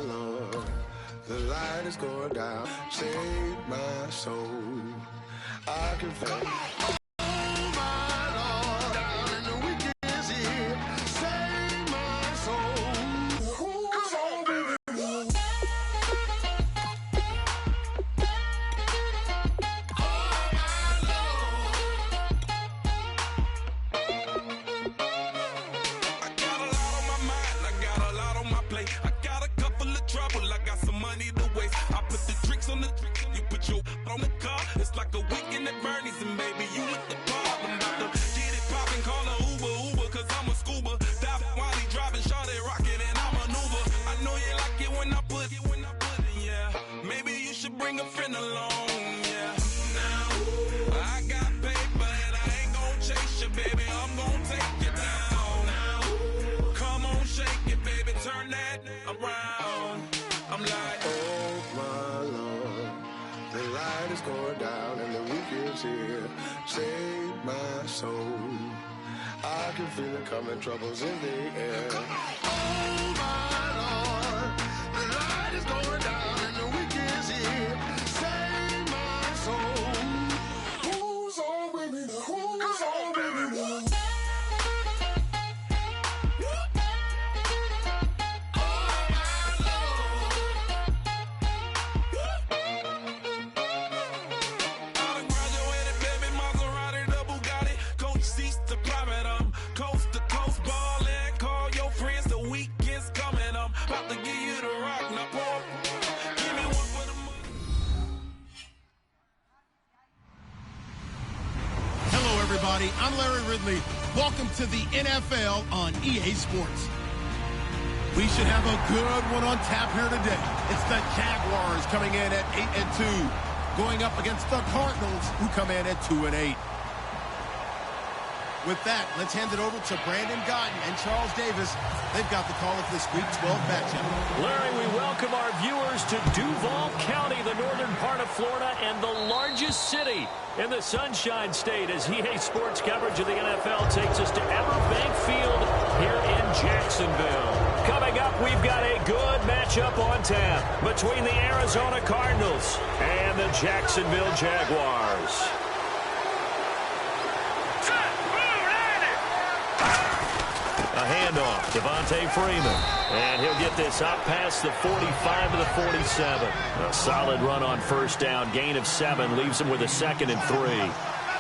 Lord, the light is going down. Save my soul. I can feel. Oh my Lord, down in the weekend's here. Save my soul. Come on, baby. On the car, it's like a weekend at Bernie's, and baby, you look the part. I'm about to get it poppin', call a Uber, cause I'm a scuba. Dive while he driving, shawty rockin', and I maneuver. I know you like it when I put it, yeah. Maybe you should bring a friend along, yeah. Now, I got paper, and I ain't gon' chase you, baby, I'm gon' take you down. Now, come on, shake it, baby, turn that around. I'm like, oh my Lord. The light is going down and the weekend's here. Save my soul. I can feel it coming, troubles in the air. Oh my Lord, the light is going down and the weekend's here. Save my soul. Who's on with me now? Who's on with me now? Everybody, I'm Larry Ridley. Welcome to the NFL on EA Sports. We should have a good one on tap here today. It's the Jaguars coming in at 8-2, going up against the Cardinals, who come in at 2-8. With that, let's hand it over to Brandon Gotton and Charles Davis. They've got the call of this Week 12 matchup. Larry, we welcome our viewers to Duval County, the northern part of Florida, and the largest city in the Sunshine State, as EA Sports coverage of the NFL takes us to Everbank Field here in Jacksonville. Coming up, we've got a good matchup on tap between the Arizona Cardinals and the Jacksonville Jaguars. A handoff, Devontae Freeman, and he'll get this out past the 45 to the 47. A solid run on first down, gain of 7, leaves him with a 2nd and 3.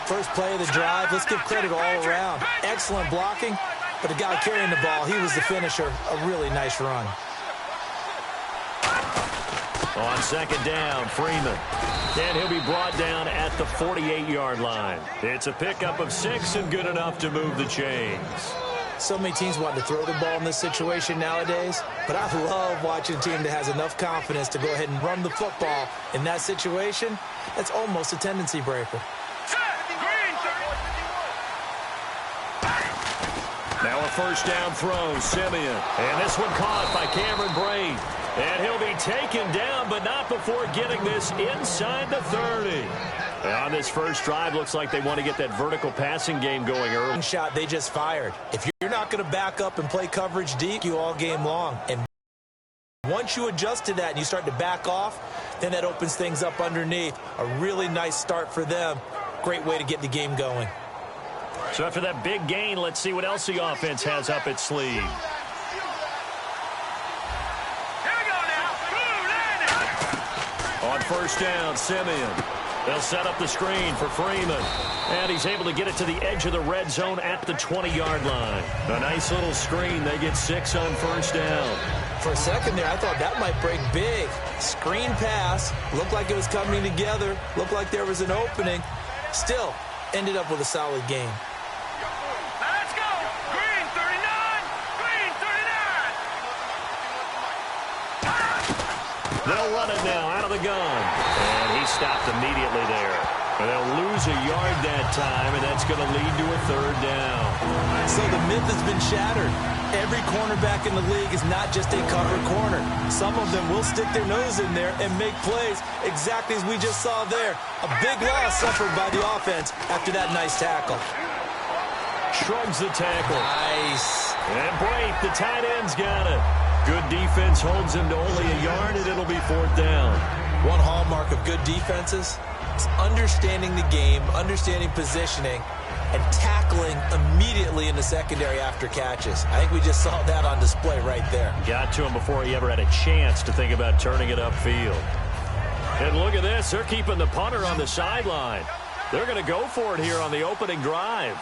First play of the drive, let's give credit all around. Excellent blocking, but the guy carrying the ball, he was the finisher. A really nice run. On 2nd down, Freeman. And he'll be brought down at the 48-yard line. It's a pickup of 6 and good enough to move the chains. So many teams want to throw the ball in this situation nowadays, but I love watching a team that has enough confidence to go ahead and run the football. In that situation, that's almost a tendency breaker. Now a first down throw, Simeon. And this one caught by Cameron Braid. And he'll be taken down, but not before getting this inside the 30. On this first drive, looks like they want to get that vertical passing game going early. Shot they just fired. If you're not going to back up and play coverage deep, you all game long. And once you adjust to that and you start to back off, then that opens things up underneath. A really nice start for them. Great way to get the game going. So after that big gain, let's see what else the offense has up its sleeve. On first down, Simeon. They'll set up the screen for Freeman. And he's able to get it to the edge of the red zone at the 20-yard line. A nice little screen. They get 6 on first down. For a second there, I thought that might break big. Screen pass. Looked like it was coming together. Looked like there was an opening. Still, ended up with a solid game. Let's go! Green 39! Green 39! They'll run it now out of the gun. And he stopped immediately there. And they'll lose a yard that time, and that's going to lead to a 3rd down. So the myth has been shattered. Every cornerback in the league is not just a cover corner. Some of them will stick their nose in there and make plays exactly as we just saw there. A big loss suffered by the offense after that nice tackle. Shrugs the tackle. Nice. And Brate, the tight end's got it. Good defense holds him to only a yard, and it'll be 4th down. One hallmark of good defenses is understanding the game, understanding positioning, and tackling immediately in the secondary after catches. I think we just saw that on display right there. Got to him before he ever had a chance to think about turning it upfield. And look at this. They're keeping the punter on the sideline. They're going to go for it here on the opening drive.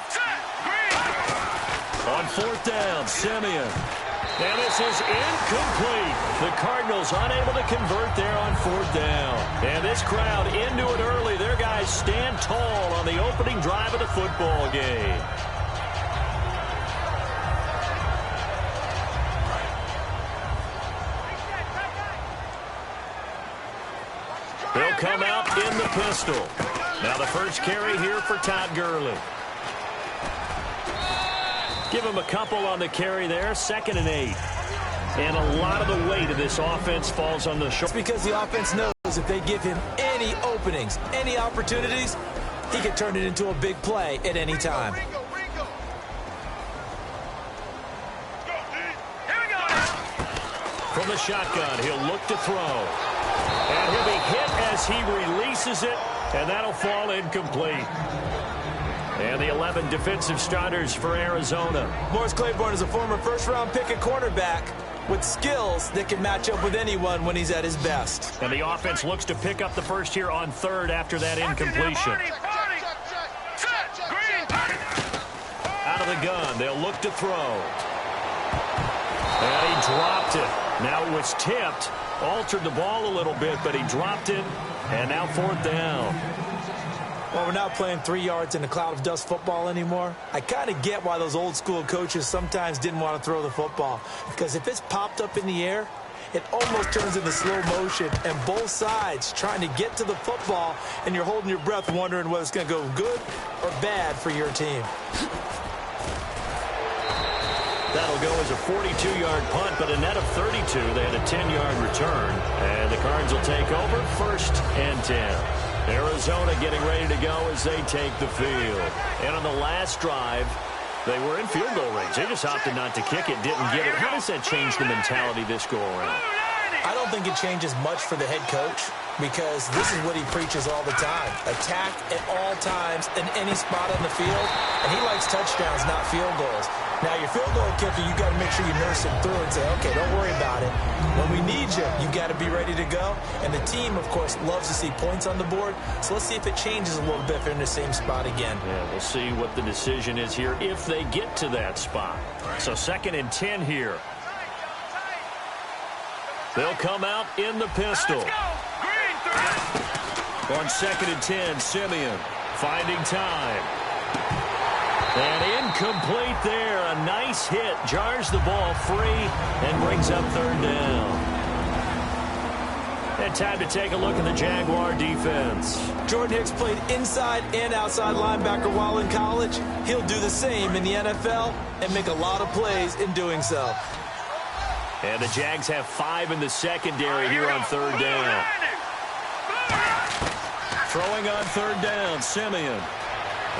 On 4th down, Simeon. And this is incomplete. The Cardinals unable to convert there on 4th down. And this crowd into it early. Their guys stand tall on the opening drive of the football game. They'll come out in the pistol. Now the first carry here for Todd Gurley. Give him a couple on the carry there, 2nd and 8. And a lot of the weight of this offense falls on the shoulders. Because the offense knows if they give him any openings, any opportunities, he can turn it into a big play at any time. From the shotgun, he'll look to throw. And he'll be hit as he releases it, and that'll fall incomplete. And the 11 defensive starters for Arizona. Morris Claiborne is a former first-round pick at cornerback with skills that can match up with anyone when he's at his best. And the offense looks to pick up the first here on 3rd after that incompletion. Out of the gun, they'll look to throw. And he dropped it. Now it was tipped, altered the ball a little bit, but he dropped it, and now 4th down. Well, we're not playing 3 yards in a cloud of dust football anymore. I kind of get why those old school coaches sometimes didn't want to throw the football. Because if it's popped up in the air, it almost turns into slow motion. And both sides trying to get to the football, and you're holding your breath wondering whether it's going to go good or bad for your team. That'll go as a 42-yard punt, but a net of 32. They had a 10-yard return. And the Cards will take over 1st and 10. Arizona getting ready to go as they take the field. And on the last drive, they were in field goal range. They just opted not to kick it, didn't get it. How does that change the mentality this go-around? I don't think it changes much for the head coach because this is what he preaches all the time. Attack at all times in any spot on the field, and he likes touchdowns, not field goals. Now, your field goal kicker, you got to make sure you nurse him through and say, okay, don't worry about it. When we need you, you got to be ready to go. And the team, of course, loves to see points on the board. So let's see if it changes a little bit if they're in the same spot again. Yeah, we'll see what the decision is here if they get to that spot. So 2nd and 10 here. They'll come out in the pistol. On 2nd and 10, Simeon finding time. And incomplete there. A nice hit. Jars the ball free and brings up 3rd down. And time to take a look at the Jaguar defense. Jordan Hicks played inside and outside linebacker while in college. He'll do the same in the NFL and make a lot of plays in doing so. And the Jags have 5 in the secondary here on 3rd down. Throwing on 3rd down, Simeon.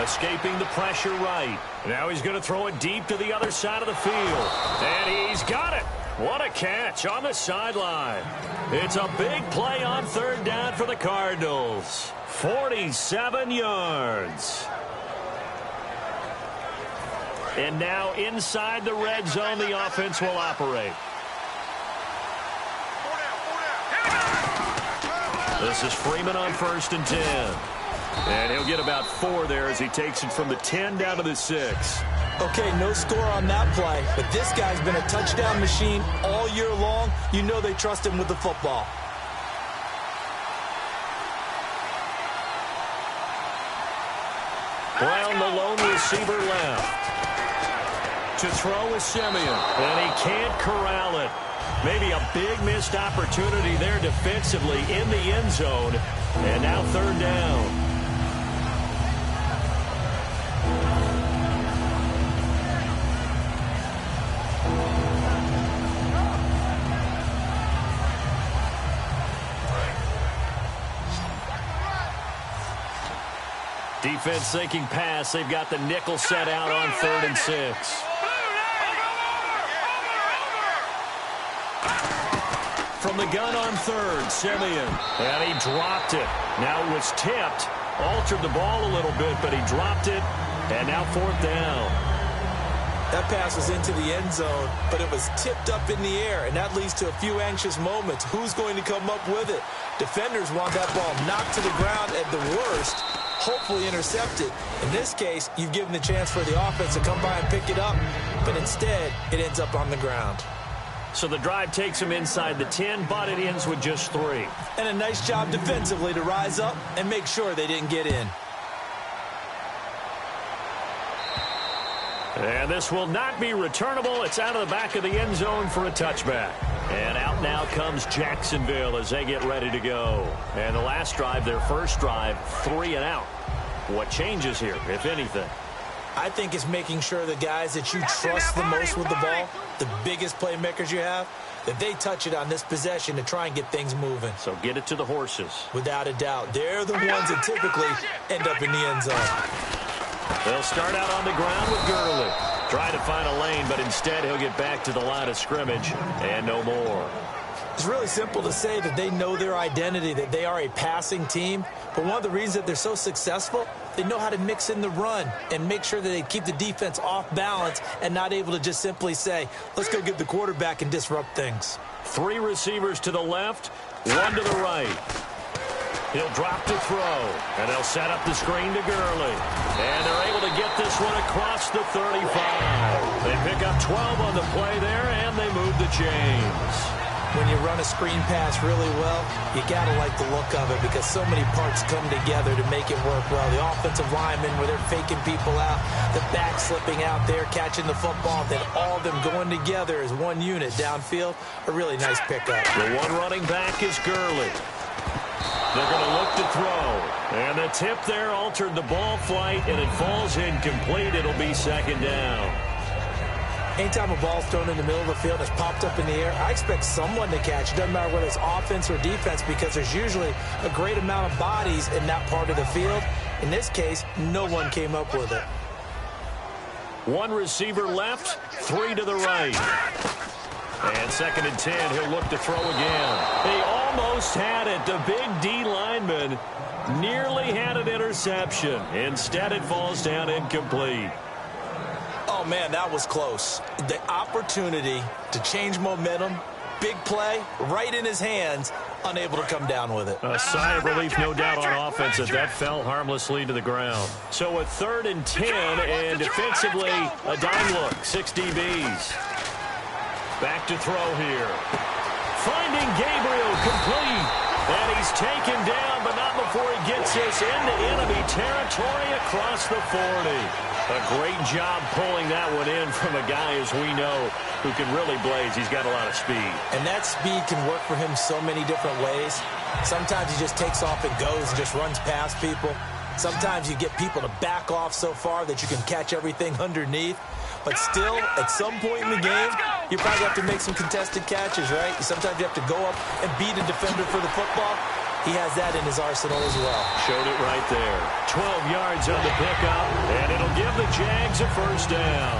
Escaping the pressure right. Now he's going to throw it deep to the other side of the field. And he's got it. What a catch on the sideline. It's a big play on 3rd down for the Cardinals. 47 yards. And now inside the red zone, the offense will operate. This is Freeman on 1st and 10. And he'll get about 4 there as he takes it from the 10 down to the 6. Okay, no score on that play, but this guy's been a touchdown machine all year long. You know they trust him with the football. Brown, the lone receiver left. To throw is Simeon, and he can't corral it. Maybe a big missed opportunity there defensively in the end zone. And now 3rd down. Defense thinking pass. They've got the nickel set out on 3rd and 6. from the gun on third. Simeon. And he dropped it. Now it was tipped. Altered the ball a little bit, but he dropped it. And now fourth down. That pass was into the end zone, but it was tipped up in the air, and that leads to a few anxious moments. Who's going to come up with it? Defenders want that ball knocked to the ground at the worst, hopefully intercepted. In this case, you've given the chance for the offense to come by and pick it up, but instead, it ends up on the ground. So the drive takes him inside the 10, but it ends with just 3. And a nice job defensively to rise up and make sure they didn't get in. And this will not be returnable. It's out of the back of the end zone for a touchback. And out now comes Jacksonville as they get ready to go. And the last drive, their first drive, 3 and out. What changes here, if anything? I think it's making sure the guys that you trust the most with the ball, the biggest playmakers you have, that they touch it on this possession to try and get things moving. So get it to the horses. Without a doubt. They're the ones that typically end up in the end zone. They'll start out on the ground with Gurley. Try to find a lane, but instead he'll get back to the line of scrimmage and no more. It's really simple to say that they know their identity, that they are a passing team. But one of the reasons that they're so successful, they know how to mix in the run and make sure that they keep the defense off balance and not able to just simply say, let's go get the quarterback and disrupt things. 3 receivers to the left, 1 to the right. He'll drop to throw, and they'll set up the screen to Gurley. And they're able to get this one across the 35. They pick up 12 on the play there, and they move the chains. When you run a screen pass really well, you got to like the look of it because so many parts come together to make it work well. The offensive linemen, where they're faking people out, the back slipping out there, catching the football, then all of them going together as one unit downfield. A really nice pickup. The one running back is Gurley. They're going to look to throw. And the tip there altered the ball flight, and it falls incomplete. It'll be second down. Anytime a ball's thrown in the middle of the field and it's popped up in the air, I expect someone to catch. It doesn't matter whether it's offense or defense because there's usually a great amount of bodies in that part of the field. In this case, no one came up with it. 1 receiver left, 3 to the right. And second and 10, he'll look to throw again. He almost had it. The big D lineman nearly had an interception. Instead, it falls down incomplete. Oh, man, that was close. The opportunity to change momentum, big play, right in his hands, unable to come down with it. A sigh of relief, no doubt, on offense as that fell harmlessly to the ground. So a 3rd and 10, and defensively, a dime look, 6 DBs. Back to throw here. Finding Gabriel complete. And he's taken down, but not before he gets this into enemy territory across the 40. A great job pulling that one in from a guy, as we know, who can really blaze. He's got a lot of speed. And that speed can work for him so many different ways. Sometimes he just takes off and goes and just runs past people. Sometimes you get people to back off so far that you can catch everything underneath. But still, at some point in the game, you probably have to make some contested catches, right? Sometimes you have to go up and beat a defender for the football. He has that in his arsenal as well. Showed it right there. 12 yards on the pickup, and it'll give the Jags a first down.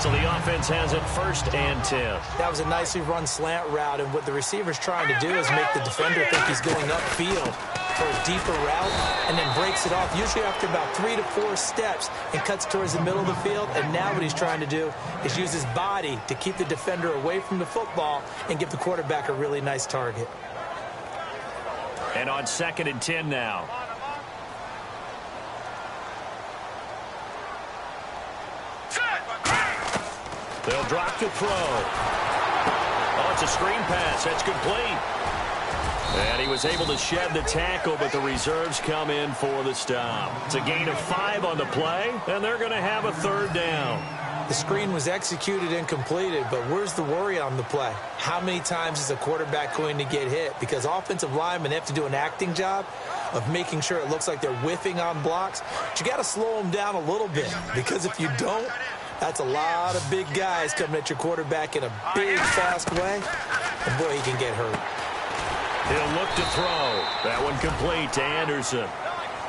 So the offense has it 1st and 10. That was a nicely run slant route, and what the receiver's trying to do is make the defender think he's going upfield for a deeper route, and then breaks it off, usually after about 3 to 4 steps, and cuts towards the middle of the field. And now what he's trying to do is use his body to keep the defender away from the football and give the quarterback a really nice target. And on 2nd and 10 now. They'll drop to throw. Oh, it's a screen pass. That's complete. And he was able to shed the tackle, but the reserves come in for the stop. It's a gain of 5 on the play, and they're going to have a 3rd down. The screen was executed and completed, but where's the worry on the play? How many times is a quarterback going to get hit? Because offensive linemen have to do an acting job of making sure it looks like they're whiffing on blocks. But you got to slow them down a little bit, because if you don't, that's a lot of big guys coming at your quarterback in a big, fast way. And boy, he can get hurt. He'll look to throw. That one complete to Anderson.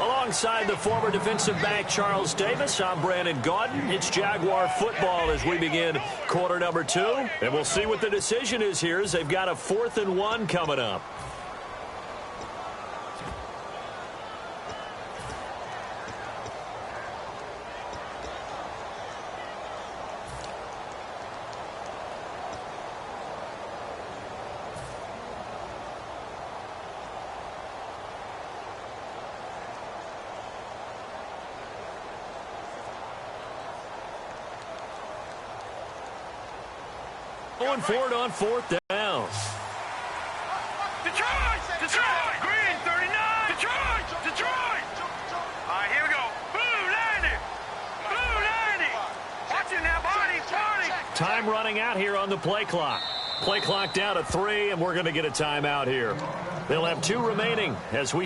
Alongside the former defensive back Charles Davis, I'm Brandon Gaudin. It's Jaguar football as we begin quarter number 2. And we'll see what the decision is here as they've got a 4th and 1 coming up. Going for it on 4th down. Detroit! Detroit! Green, 39! Detroit! Detroit! All right, here we go. Blue 90! Blue 90! Watch it now, Barney! Time running out here on the play clock. Play clock down to 3, and we're going to get a timeout here. They'll have 2 remaining as we